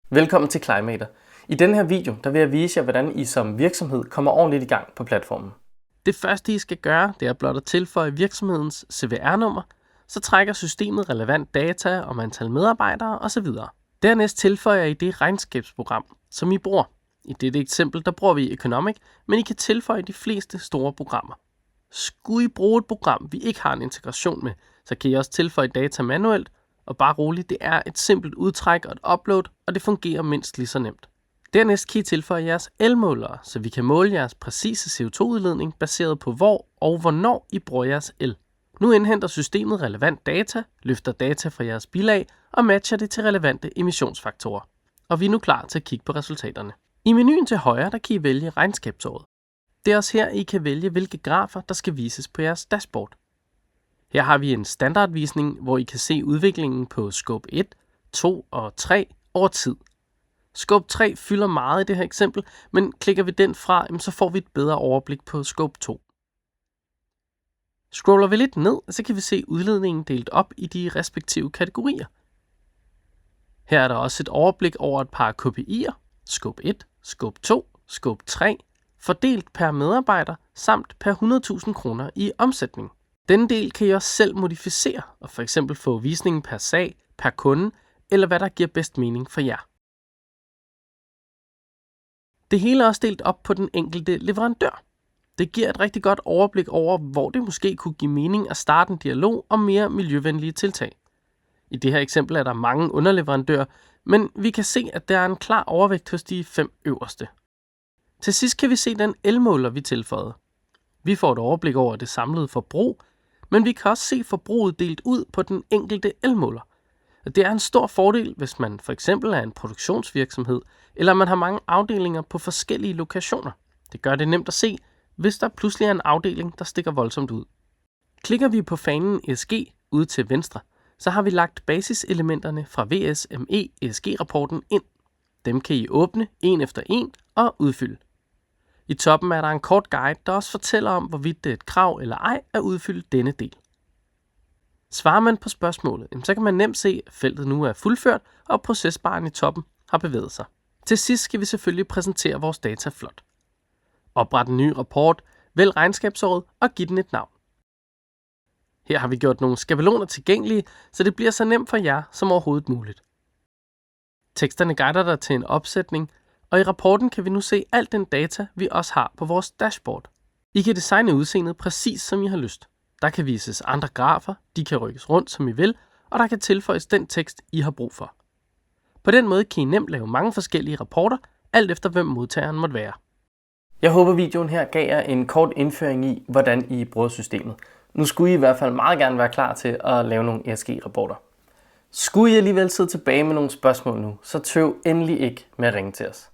Velkommen til Climate. I denne her video vil jeg vise jer, hvordan I som virksomhed kommer ordentligt i gang på platformen. Det første I skal gøre, det er blot at tilføje virksomhedens CVR-nummer, så trækker systemet relevant data om antal medarbejdere osv. Dernæst tilføjer I det regnskabsprogram, som I bruger. I dette eksempel der bruger vi Economic, men I kan tilføje de fleste store programmer. Skulle I bruge et program, vi ikke har en integration med, så kan I også tilføje data manuelt, og bare roligt, det er et simpelt udtræk og et upload, og det fungerer mindst lige så nemt. Dernæst kan I tilføje jeres elmålere, så vi kan måle jeres præcise CO2-udledning baseret på hvor og hvornår I bruger jeres el. Nu indhenter systemet relevant data, løfter data fra jeres bilag og matcher det til relevante emissionsfaktorer. Og vi er nu klar til at kigge på resultaterne. I menuen til højre der kan I vælge regnskabsåret. Det er også her, I kan vælge, hvilke grafer der skal vises på jeres dashboard. Her har vi en standardvisning, hvor I kan se udviklingen på Scope 1, 2 og 3 over tid. Scope 3 fylder meget i det her eksempel, men klikker vi den fra, så får vi et bedre overblik på Scope 2. Scroller vi lidt ned, så kan vi se udledningen delt op i de respektive kategorier. Her er der også et overblik over et par KPI'er, Scope 1, Scope 2, Scope 3, fordelt per medarbejder samt per 100.000 kroner i omsætning. Denne del kan I også selv modificere og for eksempel få visningen per sag, per kunde, eller hvad der giver bedst mening for jer. Det hele er også delt op på den enkelte leverandør. Det giver et rigtig godt overblik over, hvor det måske kunne give mening at starte en dialog om mere miljøvenlige tiltag. I det her eksempel er der mange underleverandører, men vi kan se, at der er en klar overvægt hos de 5 øverste. Til sidst kan vi se den elmåler, vi tilføjede. Vi får et overblik over det samlede forbrug, men vi kan også se forbruget delt ud på den enkelte elmåler. Og det er en stor fordel, hvis man for eksempel er en produktionsvirksomhed, eller man har mange afdelinger på forskellige lokationer. Det gør det nemt at se, hvis der pludselig er en afdeling, der stikker voldsomt ud. Klikker vi på fanen ESG ude til venstre, så har vi lagt basiselementerne fra VSME ESG-rapporten ind. Dem kan I åbne en efter en og udfylde. I toppen er der en kort guide, der også fortæller om, hvorvidt det er et krav eller ej at udfylde denne del. Svarer man på spørgsmålet, så kan man nemt se, at feltet nu er fuldført, og procesbaren i toppen har bevæget sig. Til sidst skal vi selvfølgelig præsentere vores data flot. Opret en ny rapport, vælg regnskabsåret og giv den et navn. Her har vi gjort nogle skabeloner tilgængelige, så det bliver så nemt for jer som overhovedet muligt. Teksterne guider dig til en opsætning, og i rapporten kan vi nu se alt den data, vi også har på vores dashboard. I kan designe udseendet præcis som I har lyst. Der kan vises andre grafer, de kan rykkes rundt som I vil, og der kan tilføjes den tekst, I har brug for. På den måde kan I nemt lave mange forskellige rapporter, alt efter hvem modtageren måtte være. Jeg håber videoen her gav jer en kort indføring i, hvordan I bruger systemet. Nu skulle I i hvert fald meget gerne være klar til at lave nogle ESG-rapporter. Skulle I alligevel sidde tilbage med nogle spørgsmål nu, så tøv endelig ikke med at ringe til os.